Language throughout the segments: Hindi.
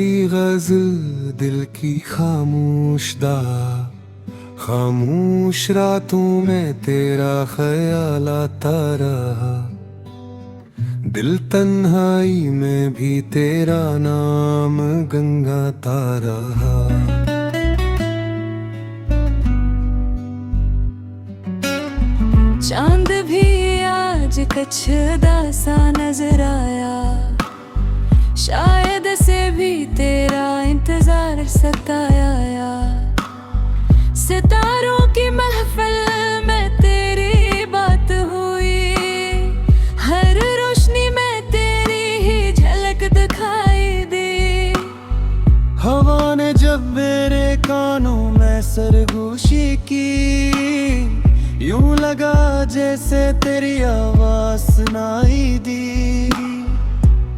तेरी गजल दिल की खामोश रातों में तेरा ख्याल आता रहा। दिल तन्हाई में भी तेरा नाम गंगाता रहा। चांद भी आज कछदा सा नजर आया, शायद से भी तेरा इंतजार सताया। सितारों की महफिल में तेरी बात हुई, हर रोशनी में तेरी ही झलक दिखाई दी। हवा ने जब मेरे कानों में सरगोशी की, यूं लगा जैसे तेरी आवाज सुनाई दी।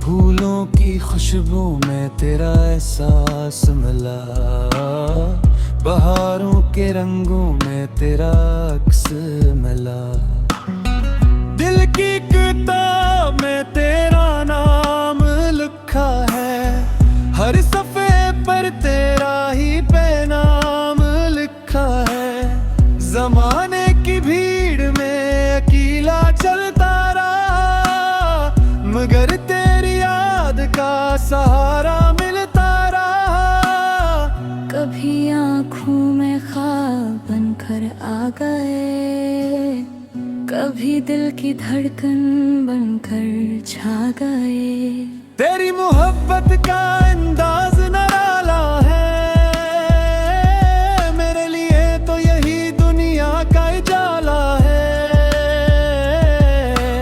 फूलों की खुशबू में तेरा एहसास मिला, बहारों के रंगों में तेरा अक्स मिला। दिल की किताब में तेरा नाम लिखा है, हर सफ़े पर तेरा ही पैनाम लिखा है। ज़माने की भीड़ में अकेला चलता रहा, मगर तेरी याद का सहारा मिलता रहा। कभी आँखों में ख्वाब बनकर आ गए, कभी दिल की धड़कन बनकर छा गए। तेरी मोहब्बत का अंदाज निराला है, मेरे लिए तो यही दुनिया का उजाला है।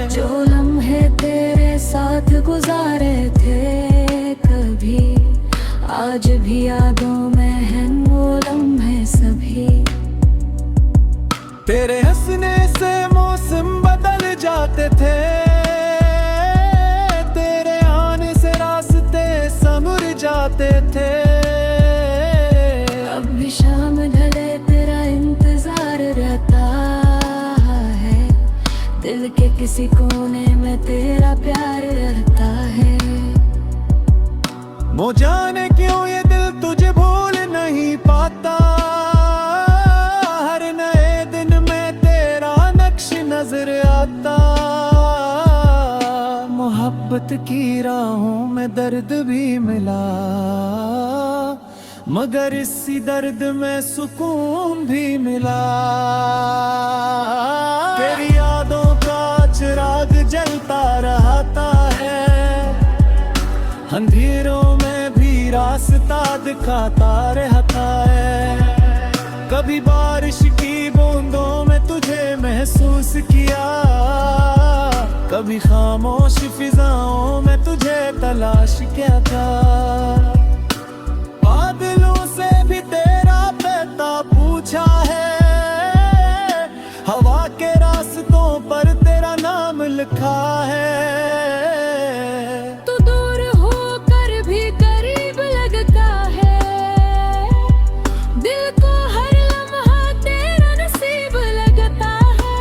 जो लम्हे तेरे साथ गुजारे थे कभी, आज भी यादों में हैं वो लम्हे सभी। तेरे हंसने से मौसम बदल जाते थे, तेरे आने से रास्ते संवर जाते थे। अब भी शाम ढले तेरा इंतजार रहता है, दिल के किसी कोने में तेरा प्यार रहता है। वो जाने क्यों ये दिल तुझे भूल नहीं पाता, हर नए दिन में तेरा नक्श नजर आता। मोहब्बत की राहों में दर्द भी मिला, मगर इसी दर्द में सुकून भी मिला। तेरी यादों का चिराग जलता रहता है, अंधेरों में भी रास्ता दिखाता रहता है। कभी बारिश की बूंदों में तुझे महसूस किया, कभी खामोश फिजाओं में तुझे तलाश किया था। बादलों से भी तेरा पता पूछा है, हवा के रास्तों पर तेरा नाम लिखा है। तू दूर होकर भी करीब लगता है, दिल को हर लम्हा तेरा नसीब लगता है।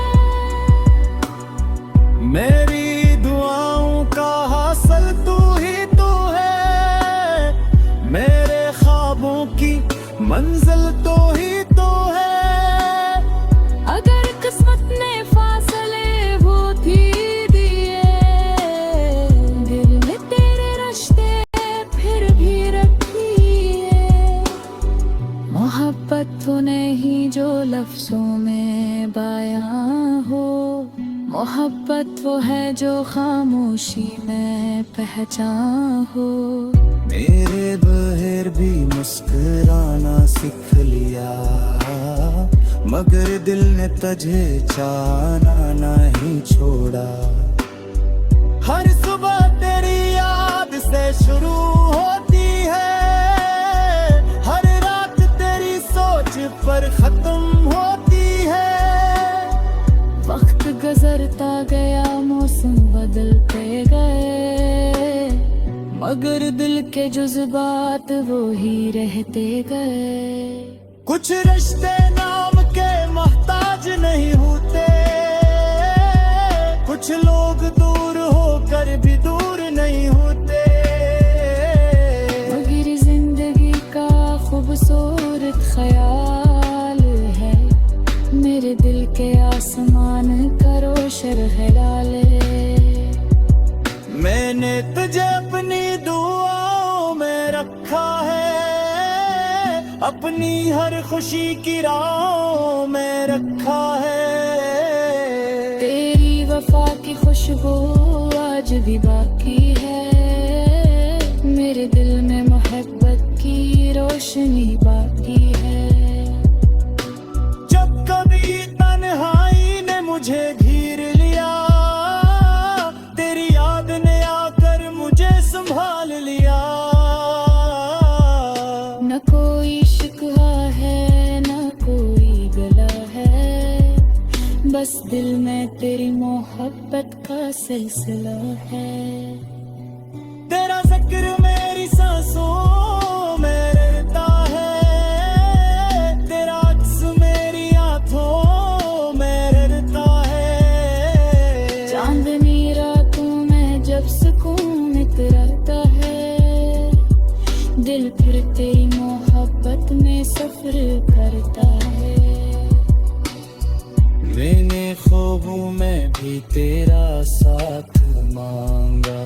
मेरी दुआओं का हासिल तू ही तू है, मेरे ख्वाबों की मंजिल तो ही तो है। अगर किस्मत ने फासले वो थी दिए, दिल में तेरे रिश्ते फिर भी रखिए। मोहब्बत वो नहीं जो लफ्जों में बयां हो, मोहब्बत वो है जो खामोशी में पहचान हो। मेरे बहर भी मुस्कुराना सीख लिया, मगर दिल ने तुझे चाहना नहीं छोड़ा। हर सुबह तेरी याद से शुरू होती है, हर रात तेरी सोच पर खत्म होती है। वक्त गुजरता गया, मौसम बदलते गए, मगर दिल के जज्बात वो ही रहते गए। कुछ रिश्ते नाम के मोहताज नहीं होते, कुछ लोग दूर होकर भी दूर नहीं होते। मगर खूबसूरत ख्याल है, मेरे दिल के आसमान करो शरह डाले। मैंने तुझे अपनी दुआओं में रखा है, अपनी हर खुशी की राहों में रखा है। तेरी वफा की खुशबू आज भी बाकी है, मेरे दिल में मोहब्बत की रोशनी बाकी है। जब कभी तन्हाई ने मुझे घेर लिया, तेरी याद ने आकर मुझे संभाल लिया। न कोई शिकवा है न कोई गला है, बस दिल में तेरी मोहब्बत का सिलसिला है। तेरा जिक्र मेरी सांसों में रहता है, तेरा अक्स मेरी आंखों में रहता है। चांदनी रातों में जब सुकून इतराता है, दिल फिर तेरी मोहब्बत में सफर करता है। मैंने ख्वाबों में भी तेरा साथ मांगा,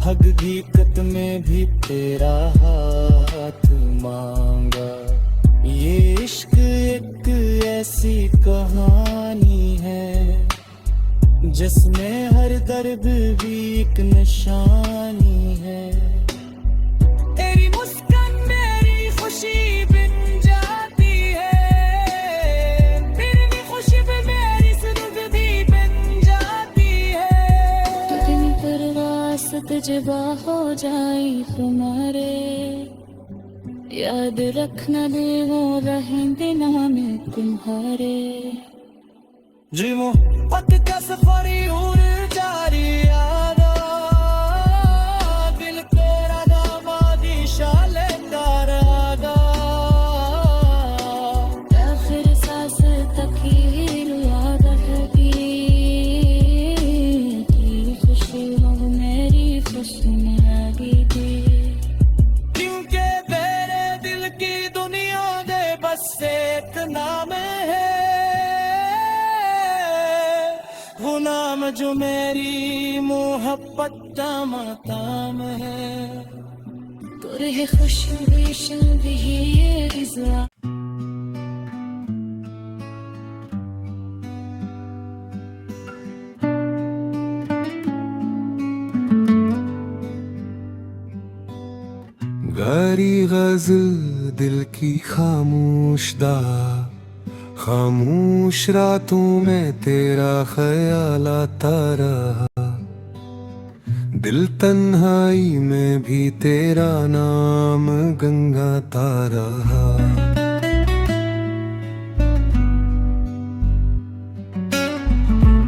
हकीकत में भी तेरा हाथ मांगा। ये इश्क एक ऐसी कहानी है, जिसमें हर दर्द भी एक निशानी है। तेरी मुस्कान मेरी खुशी बन जाती है, तेरी खुशी पे मेरी जिंदगी बन जाती है। तो दिन परवासत जबा हो जाए तुम्हारे, याद रखना दिल वो रहेंगे नाम तुम्हारे। जी मोहब्बत का सफर यूं जारी यादा, दिल तेरा दामादी शाले तारागा। आखिर सांस तक ही याद रहेगी, तेरी खुशी वो मेरी खुशी लगेगी। क्योंकि मेरे दिल की दुनिया दे बस एक नाम है, वो नाम जो मेरी मोहब्बत का माताम है। करे खुशी बेशन भी ये रिज़ा। गारी गज़ल दिल की खामोश दा, खामोश रातों में तेरा ख्याल आता रहा। दिल तन्हाई में भी तेरा नाम गंगाता रहा।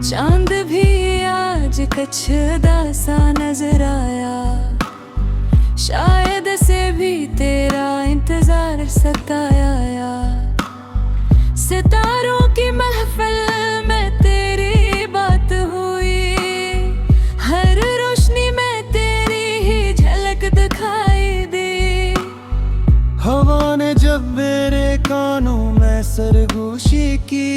चांद भी आज कछदा सा नजर आया, शायद से भी तेरा इंतजार सताया। सितारों की महफिल में तेरी बात हुई, हर रोशनी में तेरी ही झलक दिखाई दी। हवा ने जब मेरे कानों में सरगोशी की,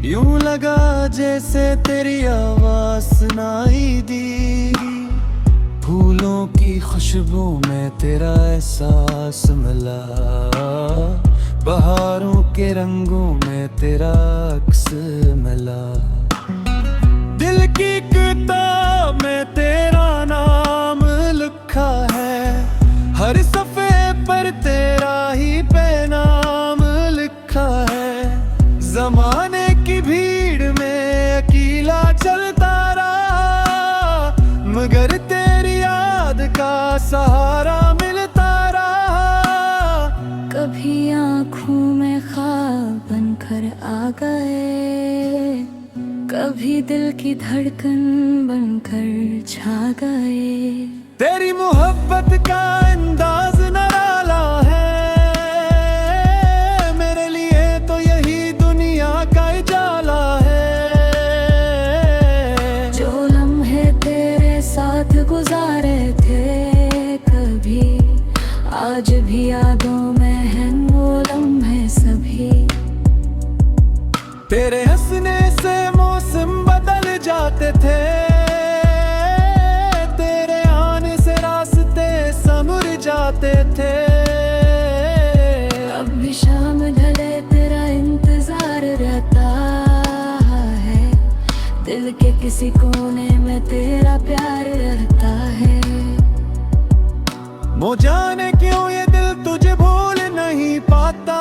यूं लगा जैसे तेरी आवाज सुनाई दी। फूलों की खुशबू में तेरा एहसास मिला, बहारों के रंगों में तेरा अक्स मिला। दिल की किताब में तेरा नाम लिखा है, हर सफ़े पर तेरा ही पैनाम लिखा है। ज़माने की भीड़ में अकेला चलता रहा, मगर तेरी याद का सहारा मिलता रहा। कभी आँखों में ख्वाब बनकर आ गए, कभी दिल की धड़कन बनकर छा गए। तेरी मोहब्बत का अंदाज निराला है, मेरे लिए तो यही दुनिया का उजाला है। जो लम्हे तेरे साथ गुजारे थे कभी, आज भी यादों तेरे हंसने से मौसम बदल जाते थे, तेरे आने से रास्ते संवर जाते थे। अब भी शाम ढले तेरा इंतजार रहता है, दिल के किसी कोने में तेरा प्यार रहता है। वो जाने क्यों ये दिल तुझे भूल नहीं पाता,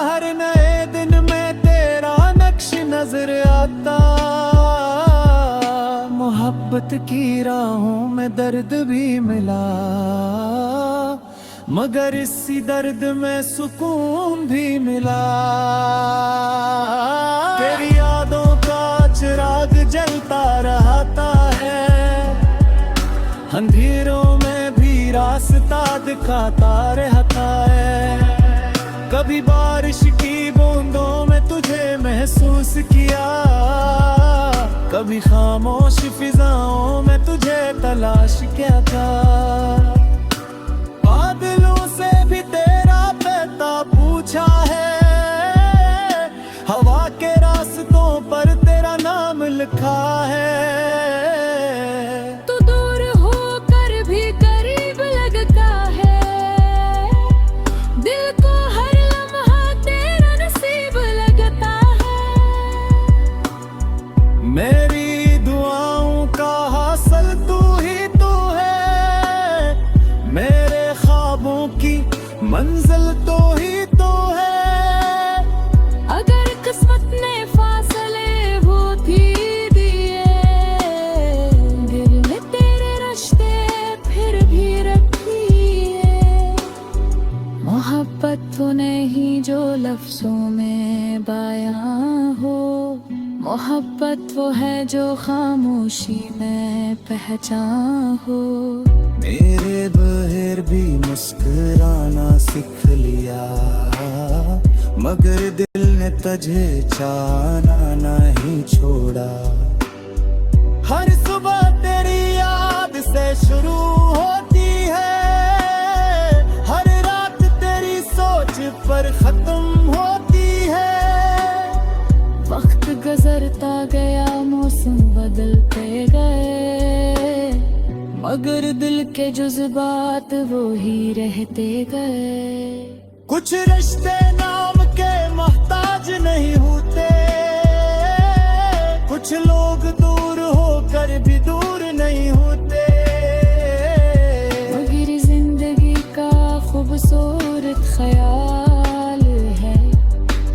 हर नए दिन में तेरा नक्श नजर आता। मोहब्बत की राहों में दर्द भी मिला, मगर इसी दर्द में सुकून भी मिला। तेरी यादों का चिराग जलता रहता है, अंधेरों में भी रास्ता दिखाता रहता है। कभी बारिश की बूंदों में तुझे महसूस किया, कभी खामोश फिजाओं में तुझे तलाश किया था। बादलों से भी तेरा पता पूछा है, हवा के रास्तों पर तेरा नाम लिखा है। तू दूर होकर भी करीब लगता है, दिल को हर लम्हा तेरा नसीब लगता है। मेरी दुआओं का हासिल तू ही तू है, मेरे ख्वाबों की मंजिल तो ही तो है। अगर किस्मत ने फासले वो भी दिए, दिल में तेरे रिश्ते फिर भी रखिए। मोहब्बत वो नहीं जो लफ्जों में बयां हो, मोहब्बत वो है जो खामोशी में पहचान हो। मेरे बहर भी मुस्कुराना सीख लिया, मगर दिल ने तुझे चाहना नहीं छोड़ा। हर सुबह तेरी याद से शुरू होती है, हर रात तेरी सोच पर खत्म होती है। वक्त गुजरता गया, मौसम बदलते गए, मगर दिल के जज्बात वो ही रहते गए। कुछ रिश्ते नाम के मोहताज नहीं होते, कुछ लोग दूर होकर भी दूर नहीं होते। मगर जिंदगी का खूबसूरत ख्याल है,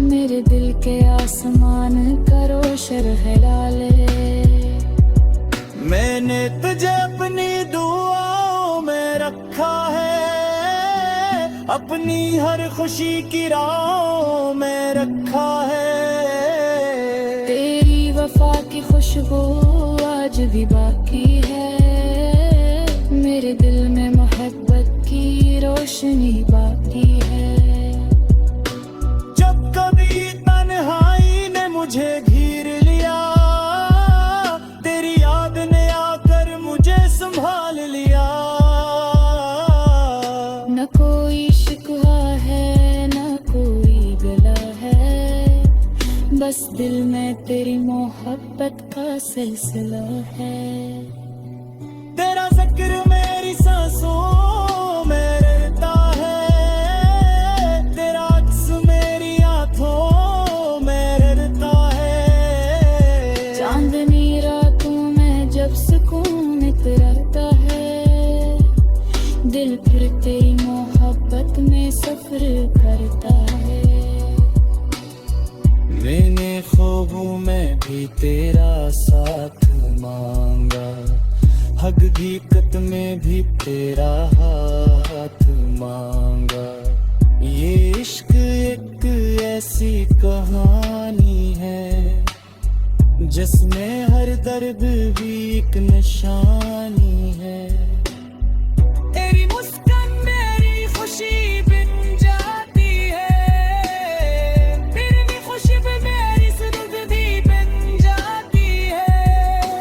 मेरे दिल के आसमान का रोशन हिलाले। मैंने तुझे अपनी दुआओं में रखा है, अपनी हर खुशी की राहों में रखा है। तेरी वफा की खुशबू आज भी बाकी है, मेरे दिल में मोहब्बत की रोशनी बाकी है। जब कभी तन्हाई ने मुझे घेर लिया, तेरी याद ने आकर मुझे संभाल लिया। न कोई शिकवा है न कोई गिला है, बस दिल में तेरी मोहब्बत का सिलसिला है। तेरा जिक्र मेरी सांसों में रहता है, तेरा अक्स मेरी आंखों में रहता है। चांदनी रातों में जब सुकून इतराता है, दिल फिर तेरी मोहब्बत में सफर करता है। मैंने ख्वाबों में भी तेरा साथ मांगा, हकीकत में भी तेरा हाथ मांगा। ये इश्क एक ऐसी कहानी है, जिसमें हर दर्द भी एक निशानी है। तेरी मुस्कान मेरी खुशी बन जाती है, तेरी खुशी पे मेरी जिंदगी बन जाती है।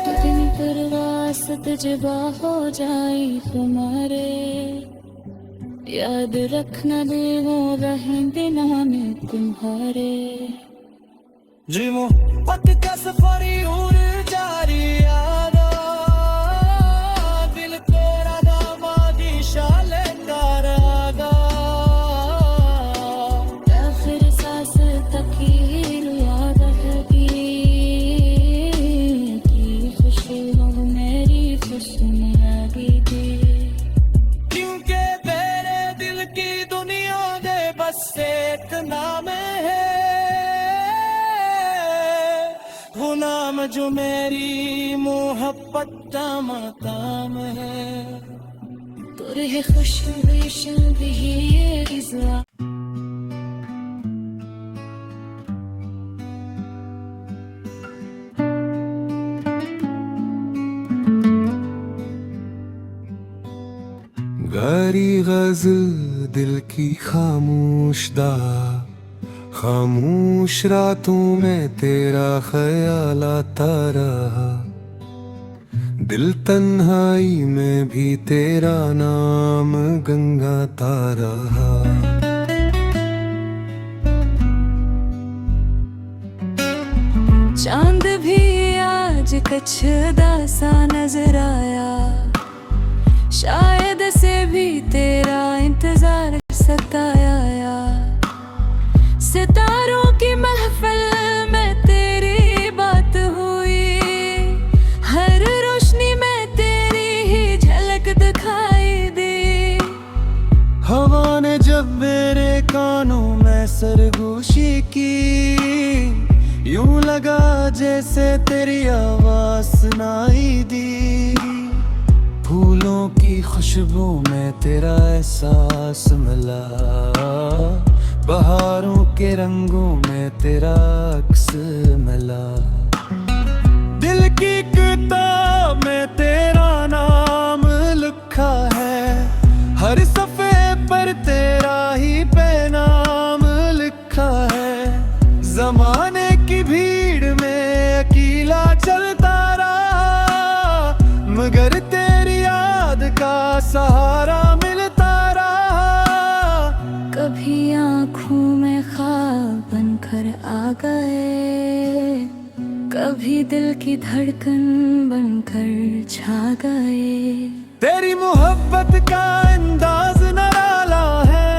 कितनी परवासत जबा हो जाए तुम्हारे, याद रखना दिल वो रहेंगे नाम तुम्हारे। जी मोहब्बत का सफर यूं जारी यारा, दिल तेरा दामादी शाले तारागा, आखिर सांस तक ही याद रहेगी कि खुशबू मेरी खुशनुमा दी। क्योंकि मेरे दिल की दुनिया दे बस एक नाम है, वो नाम जो मेरी मोहब्बत का मकाम है। तुरहे खुशबू शबी ये गिज़ा गारी गजल दिल की खामोश दा, खामोश रातों में तेरा ख्याल आता रहा, दिल तन्हाई में भी तेरा नाम गंगाता रहा। चांद भी आज कछदा सा नजर आया, शायद से भी तेरा इंतजार सताया। सितारों की महफिल में तेरी बात हुई, हर रोशनी में तेरी ही झलक दिखाई दी। हवा ने जब मेरे कानों में सरगोशी की, यूं लगा जैसे तेरी आवाज सुनाई दी। फूलों की खुशबू में तेरा एहसास मिला, बहारों के रंगों में तेरा अक्स मिला। दिल की किताब में तेरा नाम लिखा है, हर सफ़े पर तेरा ही पैनाम लिखा है। ज़माने की भीड़ में अकेला चलता रहा, मगर तेरी याद का सहारा मिलता रहा। कभी आँखों में ख्वाब बनकर आ गए, कभी दिल की धड़कन बनकर छा गए। तेरी मोहब्बत का अंदाज निराला है,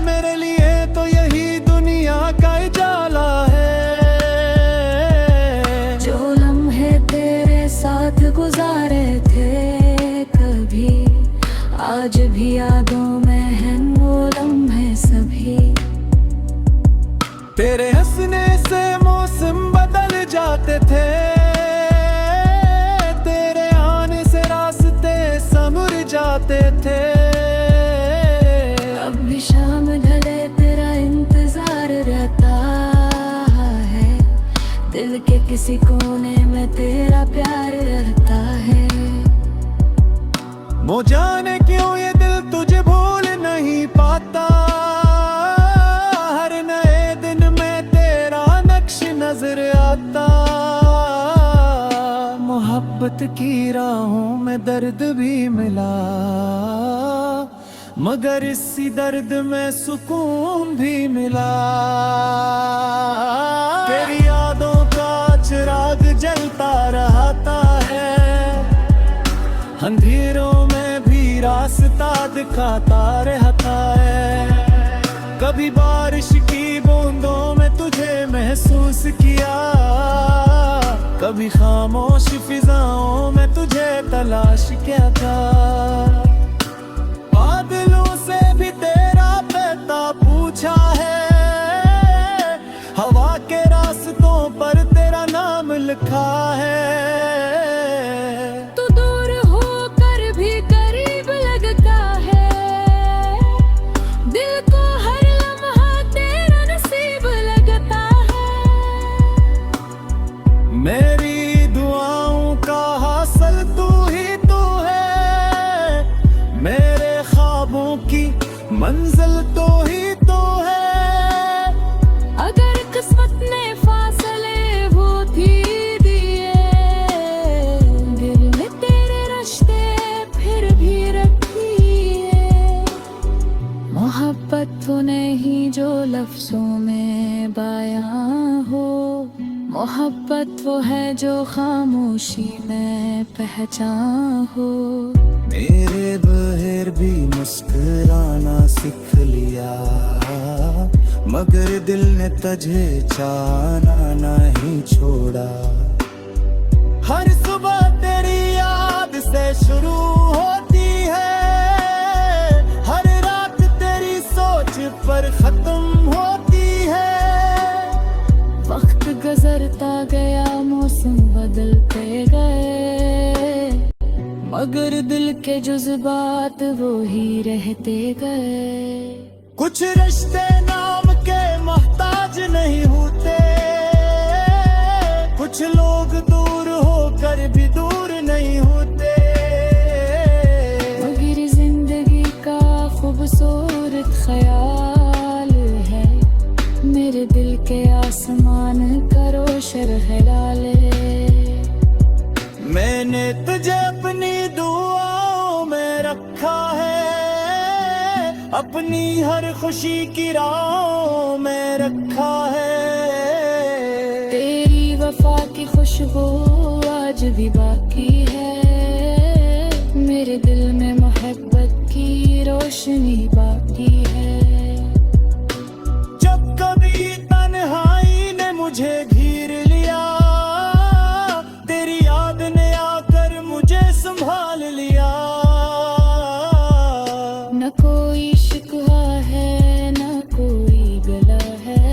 मेरे लिए तो यही दुनिया का उजाला है। जो लम्हे तेरे साथ गुजारे थे कभी, आज भी यादों में हैं वो लम्हे सभी। तेरे हंसने से मौसम बदल जाते थे, तेरे आने से रास्ते संवर जाते थे। अब भी शाम ढले तेरा इंतजार रहता है, दिल के किसी कोने में तेरा प्यार रहता है। वो जाने क्यों ये दिल तुझे भूल नहीं पाता, हर नए दिन में तेरा नक्श नजर आता। मोहब्बत की राहों में दर्द भी मिला, मगर इसी दर्द में सुकून भी मिला। तेरी यादों का चिराग जलता रहता है, अंधेरों में भी रास्ता दिखाता रहता है। कभी बारिश की बूंदों में तुझे महसूस किया, कभी खामोश फिजाओं में तुझे तलाश किया था। बादलों से भी तेरा पता पूछा है, हवा के रास्तों पर तेरा नाम लिखा है। तू दूर होकर भी करीब लगता है, दिल को हर लम्हा तेरा नसीब लगता है। मेरी दुआओं का हासिल तू ही तू है, मेरे ख्वाबों की मंजिल तो ही तो है। अगर किस्मत ने फासले वो थी दिए, दिल में तेरे रिश्ते फिर भी रखिए। मोहब्बत मोहब्बत वो नहीं जो लफ्जों में बयां हो, मोहब्बत वो है जो खामोशी में पहचान हो। मेरे बहर भी मुस्कुराना सीख लिया, मगर दिल ने तुझे चाहना नहीं छोड़ा। हर सुबह तेरी याद से शुरू होती है, हर रात तेरी सोच पर खत्म होती है। वक्त गुजरता गया, मौसम बदलते गए, मगर दिल के जज्बात वो ही रहते गए। कुछ रिश्ते नाम के मोहताज नहीं होते, कुछ लोग दूर होकर भी दूर नहीं होते। मगर जिंदगी का खूबसूरत ख्याल है, मेरे दिल के आसमान का रोशन हिलाले। मैंने तुझे अपनी दुआओं में रखा है, अपनी हर खुशी की राहों में रखा है। तेरी वफा की खुशबू आज भी बाकी है, मेरे दिल में मोहब्बत की रोशनी बाकी है। जब कभी तन्हाई ने मुझे घेर लिया, तेरी याद ने आकर मुझे संभाल लिया। न कोई शिकवा है न कोई गला है,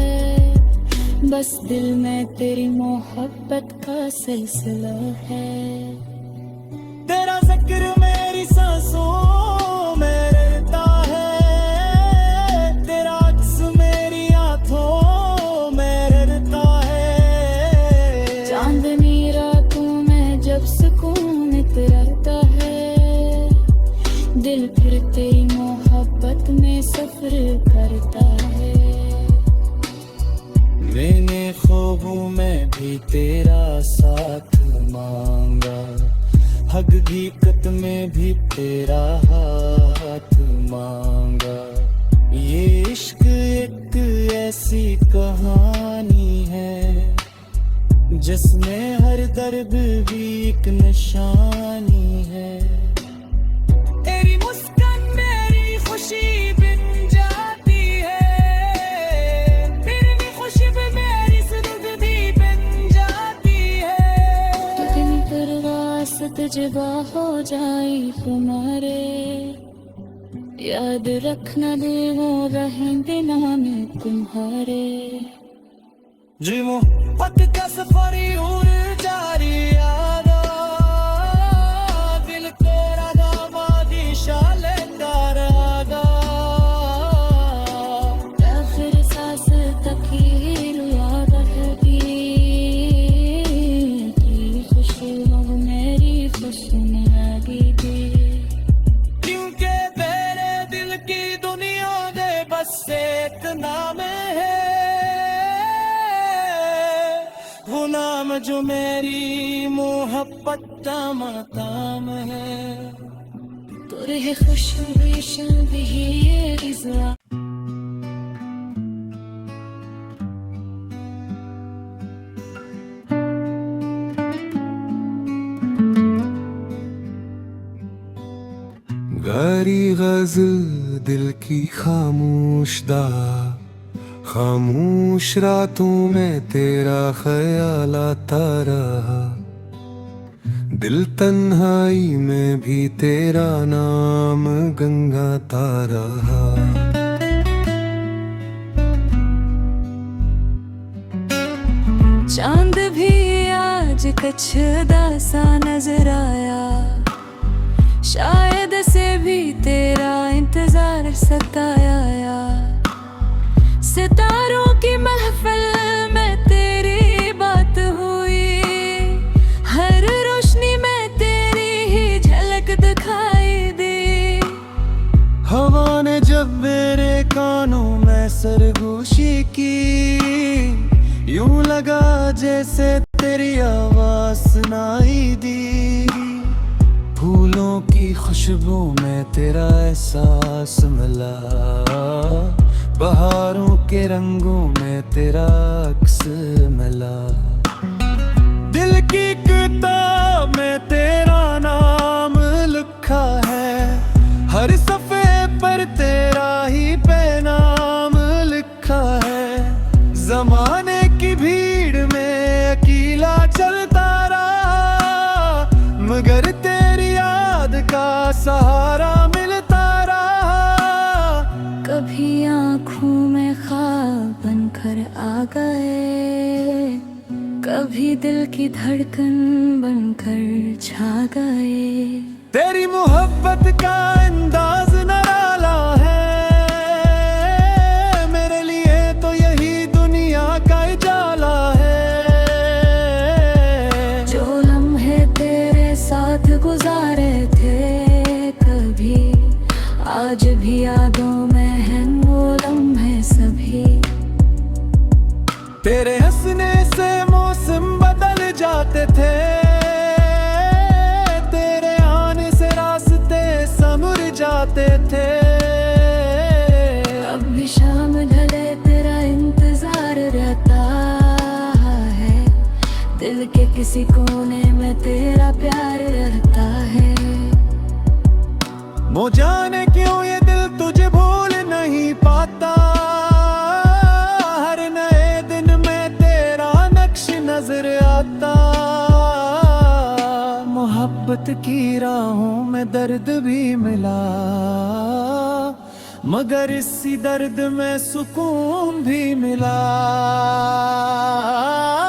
बस दिल में तेरी मोहब्बत का सिलसिला है। तेरा जिक्र मेरी सांसों में रहता है, तेरा अक्स मेरी आंखों में रहता है। चांदनी रातों में जब सुकून इतराता है, दिल फिर तेरी मोहब्बत में सफर करता है। मैंने ख्वाबों में भी तेरा साथ मांगा, हकीकत में भी तेरा हाथ मांगा। ये इश्क एक ऐसी कहानी है, जिसमें हर दर्द भी एक निशानी है। तेरी मुस्कान मेरी खुशी बन जाती है, तेरी खुशबू मेरी जिंदगी बन जाती है। कितनी परवासत जबा हो जाई तुम्हारे, याद रखना दिल वो रहेंगे नाम तुम्हारे। जी मोहब्बत का सफर यूं जारी यारा, दिल तेरा दामादी शाले तारागा। आखिर सांस तक ही याद रहती, तेरी खुशबू मेरी खुशबू लगी थी। क्योंकि मेरे दिल की दुनिया दे बस एक नाम है, वो नाम जो मेरी मोहब्बत का मकाम है। तुरे खुशबू शल्बी ये रिज़वा। गारी गजल दिल की खामोश दा, खामोश रातों में तेरा ख्याल आता रहा। दिल तन्हाई में भी तेरा नाम गंगाता रहा। चांद भी आज कछदा सा नजर आया, शायद से भी तेरा इंतजार सताया। सितारों की महफिल में तेरी बात हुई, हर रोशनी में तेरी ही झलक दिखाई दी। हवा ने जब मेरे कानों में सरगोशी की, यूं लगा जैसे तेरी आवाज सुनाई दी। फूलों की खुशबू में तेरा एहसास मिला, बहारों के रंगों में तेरा अक्स मिला। दिल की किताब में तेरा नाम लिखा है, हर सफ़े पर तेरा ही पैनाम लिखा है। जमाने की भीड़ में अकेला चलता रहा, मगर तेरी याद का सहारा मिलता रहा। कभी आँखों में ख्वाब बनकर आ गए, कभी दिल की धड़कन बनकर छा गए। तेरी मोहब्बत का अंदाज निराला है, मेरे लिए तो यही दुनिया का उजाला है। जो लम्हे तेरे साथ गुजारे थे कभी, आज भी यादों में हैं वो लम्हे सभी। तेरे हंसने से मौसम बदल जाते थे, तेरे आने से रास्ते संवर जाते थे। अब भी शाम ढले तेरा इंतजार रहता है, दिल के किसी कोने में तेरा प्यार रहता है। वो जाने क्यों ये दिल तुझे भूल नहीं पाता, हर नए दिन में तेरा नक्श नजर आता। मोहब्बत की राहों में दर्द भी मिला, मगर इसी दर्द में सुकून भी मिला।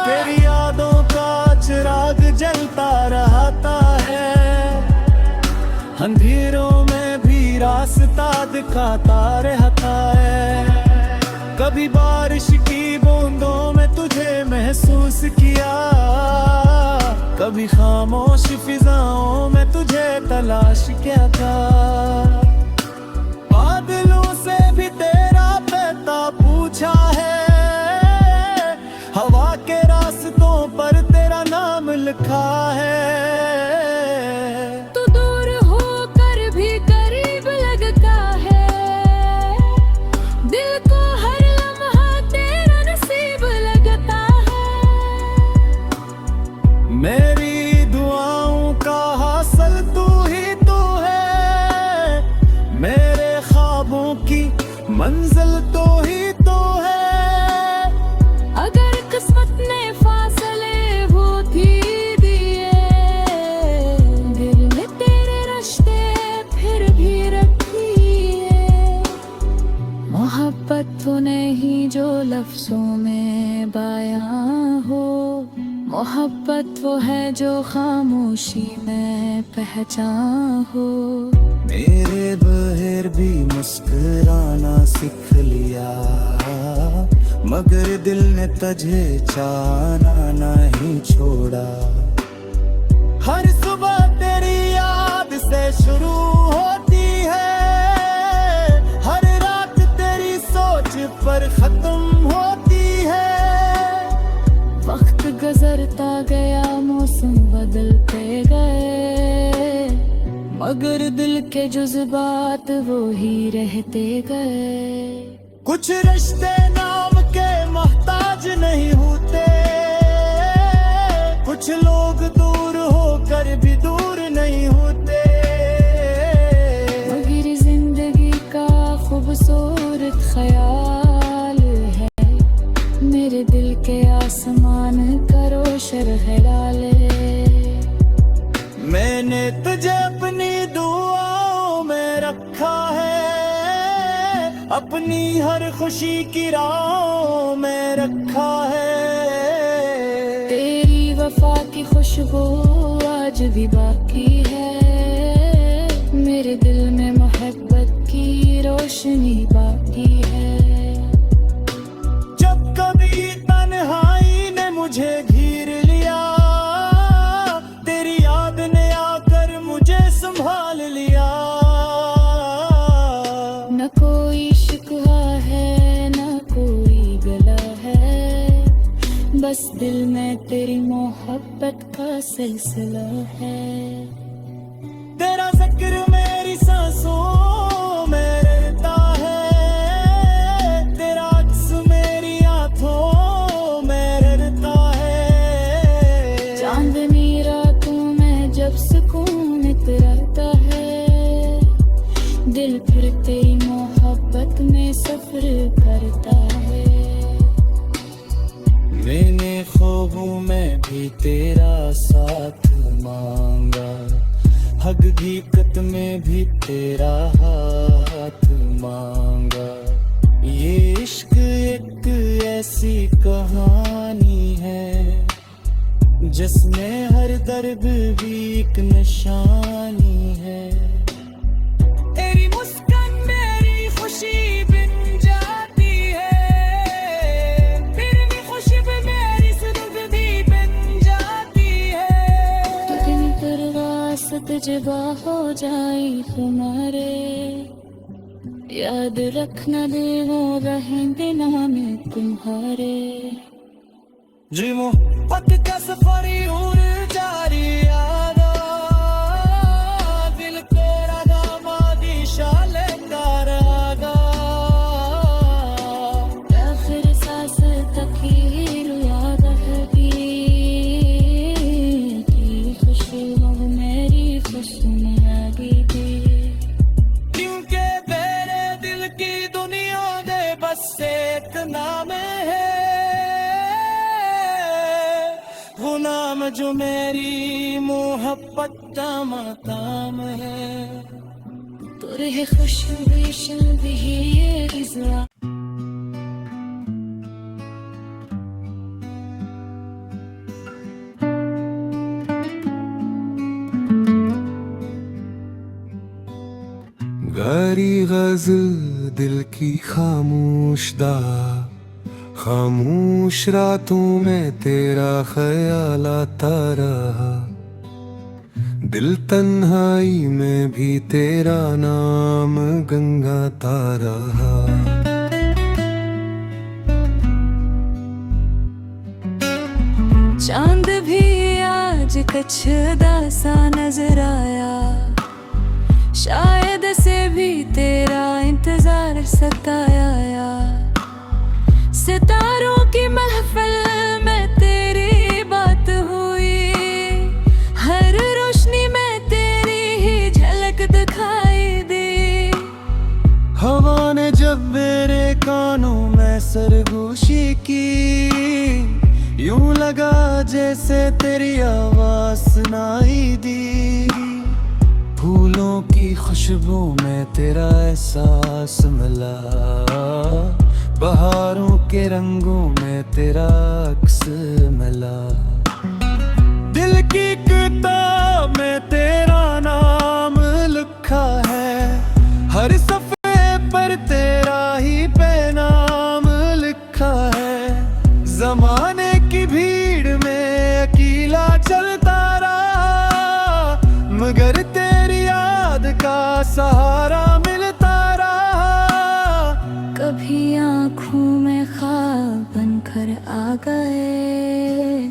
तेरी यादों का चिराग जलता रहता है, अंधेरों में भी रास्ता दिखाता रहता है। कभी बारिश की बूंदों में तुझे महसूस किया, कभी खामोश फिजाओं में तुझे तलाश किया था। बादलों से भी तेरा पता पूछा है, हवा के रास्तों पर तेरा नाम लिखा है। तू दूर होकर भी करीब लगता है, दिल को हर लम्हा तेरा नसीब लगता है। मेरी दुआओं का हासिल तू ही तू है, मेरे ख्वाबों की मंजिल तो ही तो है। अगर किस्मत ने फासले वो थी दिए, दिल में तेरे रिश्ते फिर भी रखिए। मोहब्बत वो नहीं जो लफ्जों में बयां हो, मोहब्बत वो है जो खामोशी में पहचान हो। मेरे बहर भी मुस्कुराना सीख लिया, मगर दिल ने तुझे चाहना नहीं छोड़ा। हर सुबह तेरी याद से शुरू होती है, हर रात तेरी सोच पर खत्म होती है। वक्त गुजरता गया, मौसम बदलते गए, मगर दिल के जज्बात वो ही रहते गए। कुछ रिश्ते नाम के मोहताज नहीं होते, कुछ लोग दूर होकर भी दूर नहीं होते। मगर जिंदगी का खूबसूरत ख्याल है, मेरे दिल के आसमान का रोशन है डाले। मैंने तुझे अपनी दुआओं में रखा है, अपनी हर खुशी की राहों में रखा है। तेरी वफा की खुशबू आज भी बाकी है, मेरे दिल में मोहब्बत की रोशनी बाकी है। जब कभी तन्हाई ने मुझे घेर लिया, तेरी याद ने आकर मुझे संभाल लिया। न कोई शिकवा है न कोई गला है, बस दिल में तेरी मोहब्बत का सिलसिला है। तेरा जिक्र मेरी सांसों में रहता है, सब्र करता है। मैंने ख्वाबों में भी तेरा साथ मांगा, हकीकत में भी तेरा हाथ मांगा। ये इश्क एक ऐसी कहानी है जिसमें हर दर्द भी एक निशानी है। तेरी मुस्कान मेरी खुशी बन जाती है, फिर भी खुशी भी मेरी सुर्ग भी बन जाती है। दिन पर वासत जबा हो जाए तुम्हारे, याद रखना दे वो रहेंगे नाम तुम्हारे। जी मोहब्बत का सफर यूं जारी यारा, दिल तेरा दामादी शाले करागा। आखिर सांस तक ही याद रहती की खुशबू मेरी खुशबू लगी थी। क्योंकि मेरे दिल की दुनिया दे बस एक नाम है, वो नाम जो मेरी मोहब्बत का मकाम है। तुरे खुशबू शल्बी ये गिज़ा। गारी गजल दिल की खामोश दा, खामोश रातों में तेरा ख्याल आता रहा। दिल तन्हाई में भी तेरा नाम गंगाता रहा। चांद भी आज कछदा सा नजर आया, शायद से भी तेरा इंतजार सताया। सितारों की महफिल में तेरी बात हुई, हर रोशनी में तेरी ही झलक दिखाई दी। हवा ने जब मेरे कानों में सरगोशी की, यूं लगा जैसे तेरी आवाज सुनाई दी। फूलों की खुशबू में तेरा एहसास मिला, बहारों के रंगों में तेरा अक्स मिला। दिल की किताब में तेरा नाम लिखा है, हर सफ़े पर तेरा ही पैनाम लिखा है। ज़माने की भीड़ में अकेला चलता रहा, मगर तेरी याद का सहारा मिलता रहा। कभी आँखों में ख्वाब बनकर आ गए,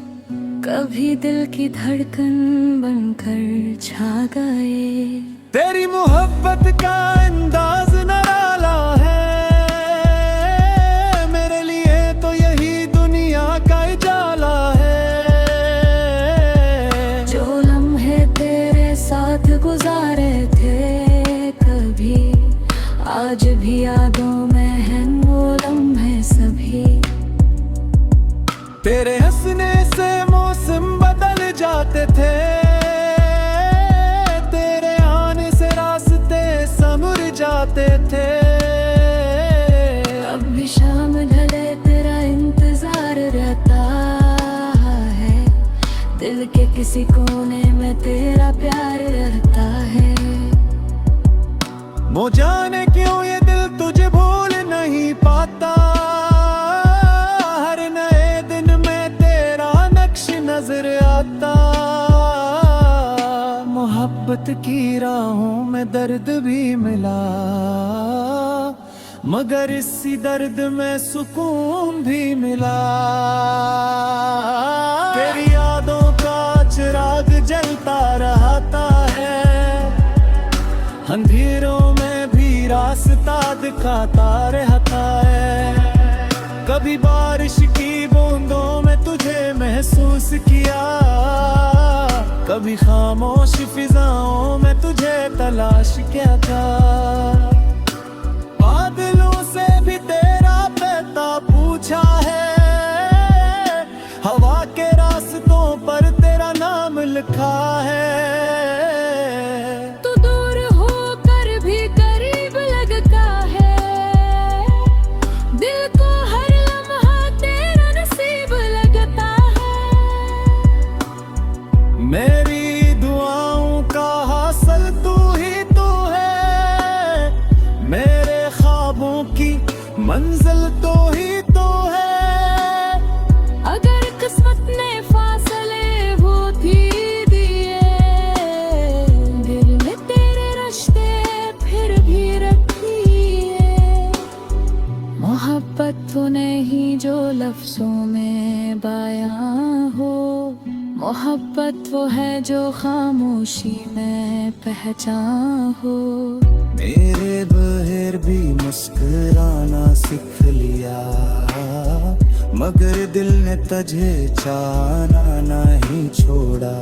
कभी दिल की धड़कन बनकर छा गए। तेरी मोहब्बत का अंदाज निराला है, मेरे लिए तो यही दुनिया का उजाला है। जो लम्हे तेरे साथ गुजारे थे कभी, आज भी यादों में हैं वो लम्हे सभी। तेरे हंसने से मौसम बदल जाते थे, तेरे आने से रास्ते संवर जाते थे। अब भी शाम ढले तेरा इंतजार रहता है, दिल के किसी कोने में तेरा प्यार रहता है। वो जाने क्यों ये दिल तुझे भूल नहीं पाता, हर नए दिन में तेरा नक्श नजर आता। मोहब्बत की राहों में दर्द भी मिला, मगर इसी दर्द में सुकून भी मिला। तेरी यादों का चिराग जलता रहता है, अंधेरों में भी रास्ता दिखाता रहता है। कभी बारिश की बूंदों में तुझे महसूस किया, कभी खामोश फिजाओं में तुझे तलाश किया था। बादलों से भी मंजिल तो ही तो है। अगर किस्मत ने फासले वो भी दिए, दिल में तेरे रिश्ते फिर भी रखिए। मोहब्बत वो नहीं जो लफ्जों में बयां हो, मोहब्बत वो है जो खामोशी में पहचान हो। मेरे बहर भी मुस्कुराना सीख लिया, मगर दिल ने तुझे चाहना नहीं छोड़ा।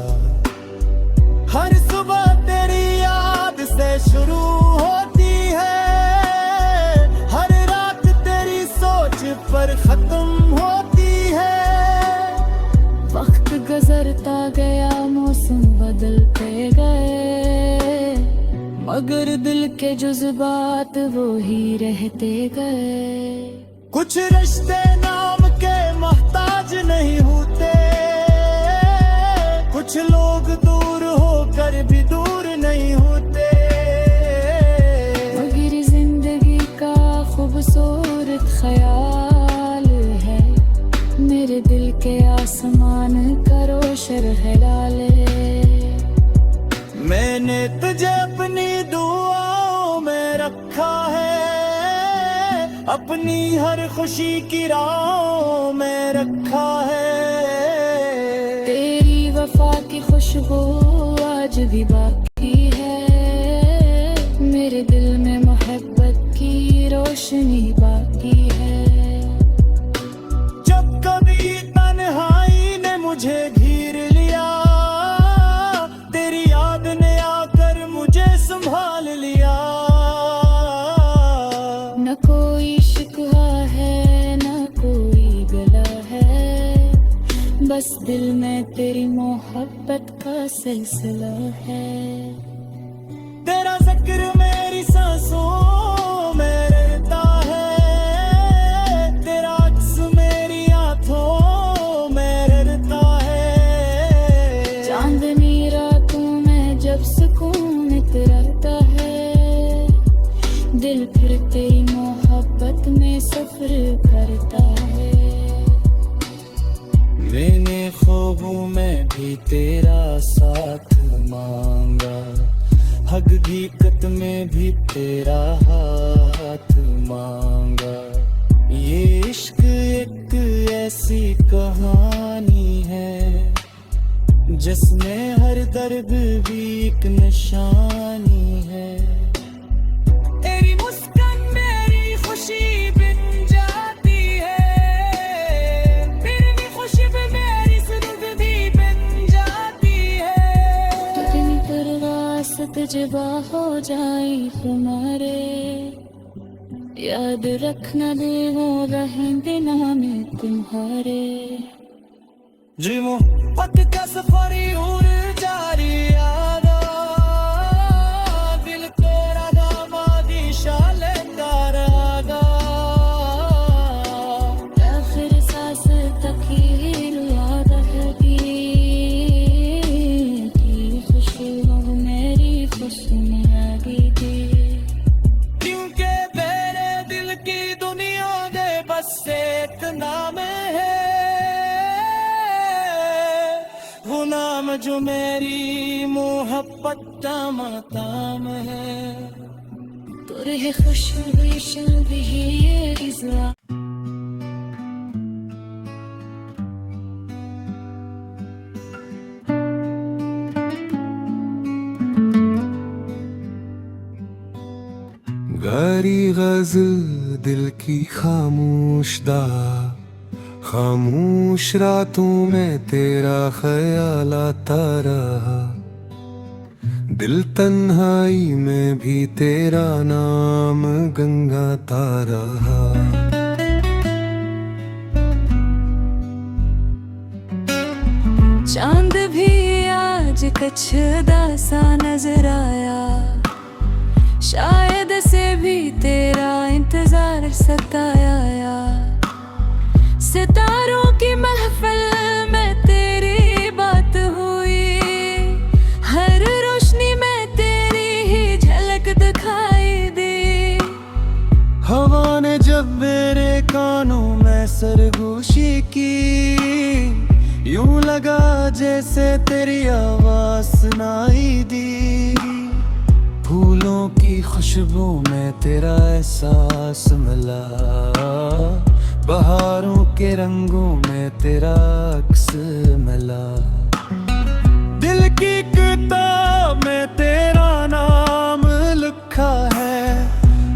हर सुबह तेरी याद से शुरू होती है, हर रात तेरी सोच पर खत्म होती है। वक्त गुजरता गया, मौसम बदलते गए, मगर दिल के जज्बात वो ही रहते गए। कुछ रिश्ते नाम के मोहताज नहीं होते, कुछ लोग दूर होकर भी दूर नहीं होते। मगर जिंदगी का खूबसूरत ख्याल है, मेरे दिल के आसमान का रोशन है डाले। मैंने तुझे अपनी दुआओं में रखा है, अपनी हर खुशी की राहों में रखा है। तेरी वफा की खुशबू आज भी बाकी है, मेरे दिल में मोहब्बत की रोशनी बाकी है। जब कभी तन्हाई ने मुझे घेर लिया, तेरी याद ने आकर मुझे संभाल लिया। न कोई शिकवा है न कोई गला है, बस दिल में तेरी मोहब्बत का सिलसिला है। तेरा जिक्र मेरी सांसों में रहता है, तेरा अक्स मेरी आंखों में रहता है। चांदनी रातों में जब सुकून इतराता है, दिल फिर तेरी मोहब्बत में सफर करता है। मैंने ख्वाबों में भी तेरा साथ मांगा, हकीकत में भी तेरा हाथ मांगा। ये इश्क एक ऐसी कहानी है, जिसमें हर दर्द भी एक निशानी है। तेरी मुस्कान मेरी खुशी बन जाती है, तेरी खुशी पे मेरी सुर्ग भी बन जाती है। कितनी परवासत जबा हो जाए तुम्हारे, याद रखना दिल वो रहेंगे नाम तुम्हारे। जी मोहब्बत का सफर और जारी यादा, दिल तेरा दामादी शाले तारागा। आखिर सांस तक ही याद रहेगी, की खुशबू मेरी खुशबू लगेगी। क्योंकि मेरे दिल की दुनिया दे बस एक नाम है, वो नाम जो मेरी मोहब्बत का माताम है। तुरे खुशबू शल्बी ये इज़ा। गारी गजल दिल की खामोश दा, खामोश रातों में तेरा ख्याल आता रहा। दिल तन्हाई में भी तेरा नाम गंगाता रहा। चांद भी आज कछदा सा नजर आया, शायद से भी तेरा इंतजार सताया। सितारों की महफिल में तेरी बात हुई, हर रोशनी में तेरी ही झलक दिखाई दी। हवा ने जब मेरे कानों में सरगोशी की, यूं लगा जैसे तेरी आवाज सुनाई दी। फूलों की खुशबू में तेरा एहसास मिला, बहारों के रंगों में तेरा अक्स मिला। दिल की किताब में तेरा नाम लिखा है,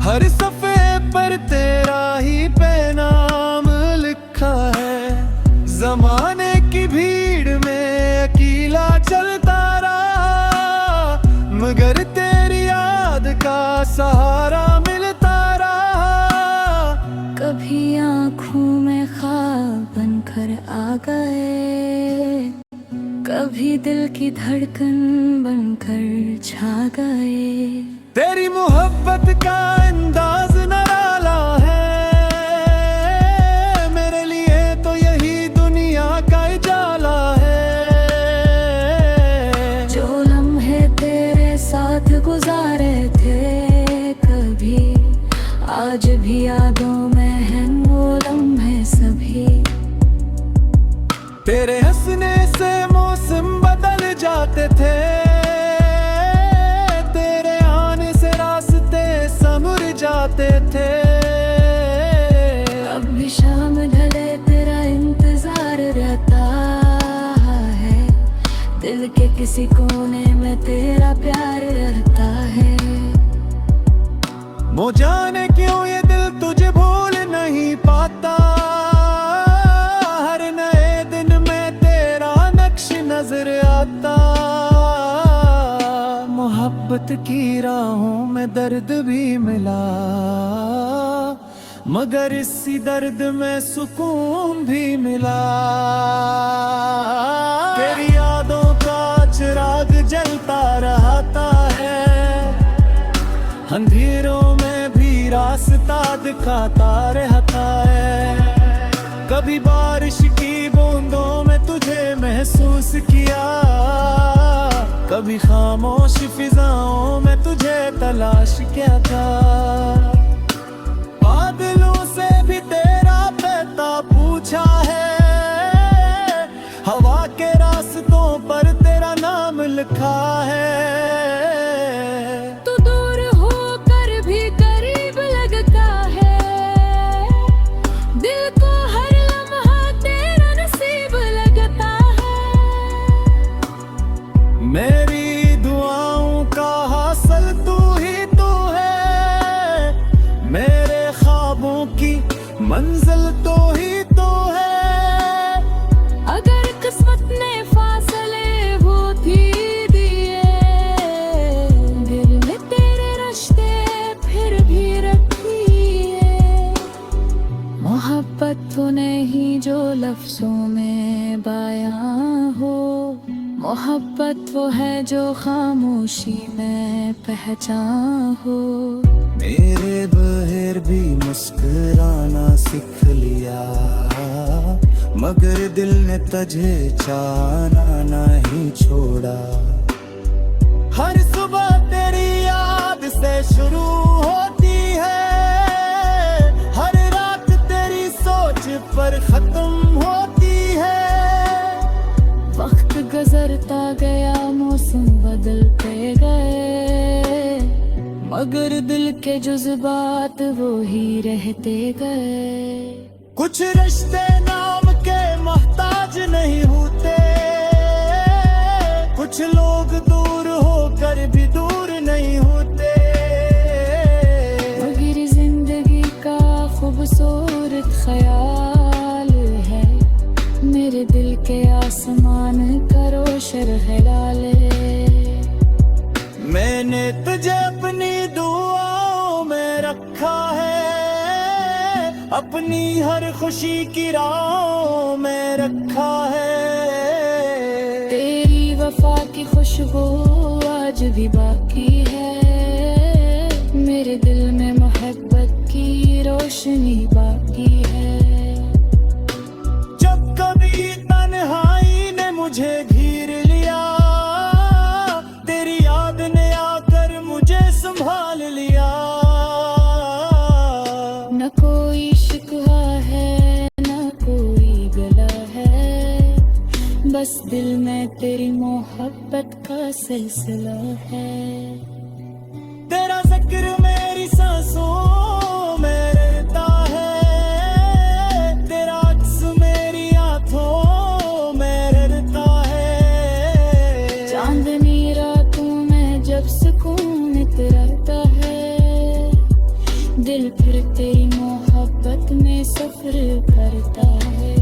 हर सफ़े पर तेरा ही पैनाम लिखा है। ज़माने की भीड़ में अकेला चलता रहा, मगर तेरी याद का सहारा मिलता रहा। कभी आँखों में ख्वाब बनकर आ गए, कभी दिल की धड़कन बनकर छा गए। तेरी मोहब्बत का अंदाज निराला है, मेरे लिए तो यही दुनिया का उजाला है। जो लम्हे तेरे साथ गुजारे थे कभी, आज भी यादों में हैं वो लम्हे सभी। तेरे हंसने से मौसम बदल जाते थे, तेरे आने से रास्ते संवर जाते थे। अब भी शाम ढले तेरा इंतजार रहता है, दिल के किसी कोने में तेरा प्यार रहता है। वो जाने क्यों ये दिल तुझे भूल नहीं पाता, हर नए दिन में तेरा नक्श नजर आता। मोहब्बत की राहों में दर्द भी मिला, मगर इसी दर्द में सुकून भी मिला। तेरी यादों का चिराग जलता रहता है, अंधेरों में भी रास्ता दिखाता रहता है। कभी बारिश की बूंदों में तुझे महसूस किया, कभी खामोश फिजाओं में तुझे तलाश किया था। बादलों से भी तेरा पता पूछा है, हवा के रास्तों पर तेरा नाम लिखा है। तू दूर होकर भी करीब लगता है, दिल को हर लम्हा तेरा नसीब लगता है। मेरी दुआओं का हासिल तू ही तू है, मेरे ख्वाबों की मंजिल तो ही तो है। अगर किस्मत ने फासले वो भी दिए, दिल में तेरे रिश्ते फिर भी रखिए। मोहब्बत वो नहीं जो लफ्जों में बयां हो, मोहब्बत वो है जो खामोशी में पहचान हो। मेरे बहर भी मुस्कुराना सीख लिया, मगर दिल ने तुझे चाहना नहीं छोड़ा। हर सुबह तेरी याद से शुरू होती है, हर रात तेरी सोच पर खत्म होती है। वक्त गुजरता गया, मौसम बदलते गए, मगर दिल के जज्बात वो ही रहते गए। कुछ रिश्ते नाम के मोहताज नहीं होते, कुछ लोग दूर होकर भी दूर नहीं होते। मगर जिंदगी का खूबसूरत ख्याल है, मेरे दिल के आसमान का रोशन हिलाले। मैंने तुझे अपनी दुआओं में रखा है, अपनी हर खुशी की राहों में रखा है। तेरी वफा की खुशबू आज भी बाकी है, मेरे दिल में मोहब्बत की रोशनी बाकी है। जब कभी तन्हाई ने मुझे घेर लिया, तेरी याद ने आकर मुझे संभाल लिया। न कोई कोई शिकवा है ना कोई गला है, बस दिल में तेरी मोहब्बत का सिलसिला है। तेरा जिक्र मेरी सांसों में रहता है, तेरा अक्स मेरी आंखों में रहता है। चांदनी रातों में जब सुकून इतरता है, दिल फिर तेरी मोहब्बत में सफर करता है।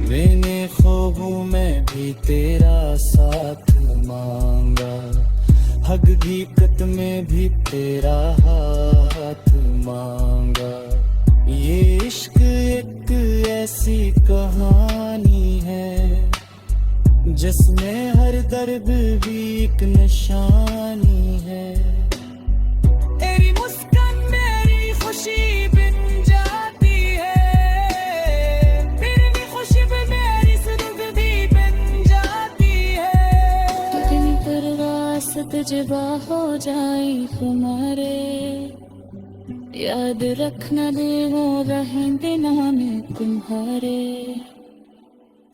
मैंने ख्वाबों में भी तेरा साथ मांगा, हकीकत में भी तेरा हाथ मांगा। ये इश्क एक ऐसी कहानी है, जिसमें हर दर्द भी एक निशानी है। तेरी मुस्कान मेरी खुशी बन जाती है, तेरी खुशी पे मेरी सुर्ग भी बन जाती है। कितनी परवासत जबा हो जाए तुम्हारे, याद रखना दिल वो रहेंगे नाम तुम्हारे।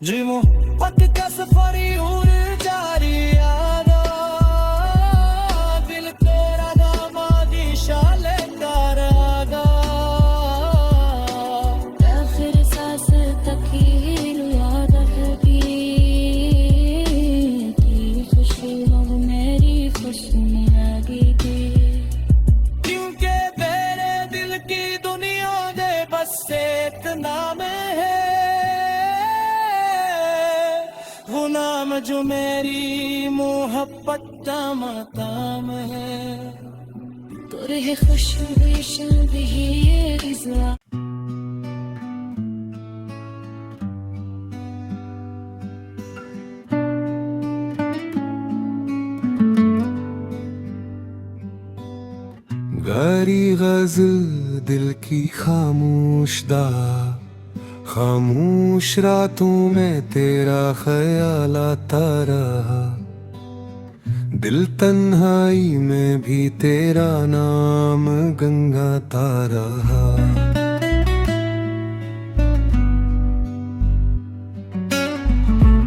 जी मोहब्बत का सफर यूं जारी यारा, दिल तेरा दामादी शाले तारागा। आखिर सांस तक ही याद रहती, तेरी खुशी वो मेरी खुशी लगी थी। क्योंकि मेरे दिल की दुनिया दे बस एक नाम है, वो नाम जो मेरी मोहब्बत का मकाम है। तुरे खुशबू शल्बी ये रिज़वा। गारी गज़ल दिल की खामोश दा, खामोश रातों में तेरा ख्याल आता रहा। दिल तन्हाई में भी तेरा नाम गंगाता रहा।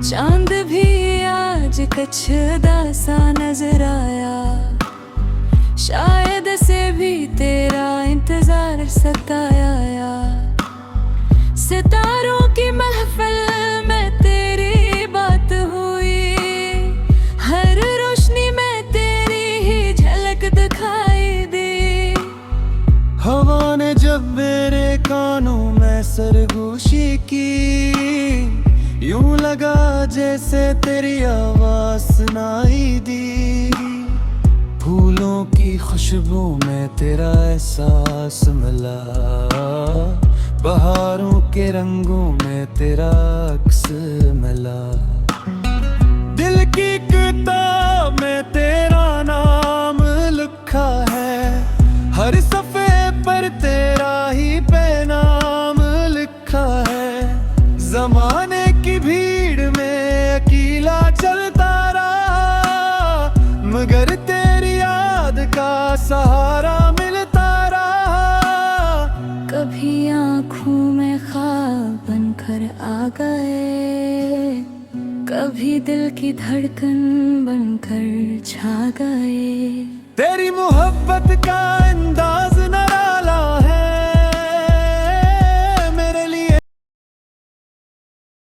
चांद भी आज कछदा सा नजर आया, शायद से भी तेरा इंतजार सताया। सितारों की महफिल में तेरी बात हुई, हर रोशनी में तेरी ही झलक दिखाई दी। हवा ने जब मेरे कानों में सरगोशी की, यूं लगा जैसे तेरी आवाज सुनाई दी। फूलों की खुशबू में तेरा एहसास मिला, बहारों के रंगों में तेरा अक्स मिला। दिल की किताब में तेरा नाम लिखा है, हर सफ़े पर तेरा ही पैनाम लिखा है। ज़माने की भीड़ में अकेला चलता रहा, मगर तेरी याद का सहारा मिलता रहा। कभी आँखों में ख्वाब बनकर आ गए, कभी दिल की धड़कन बनकर छा गए। तेरी मोहब्बत का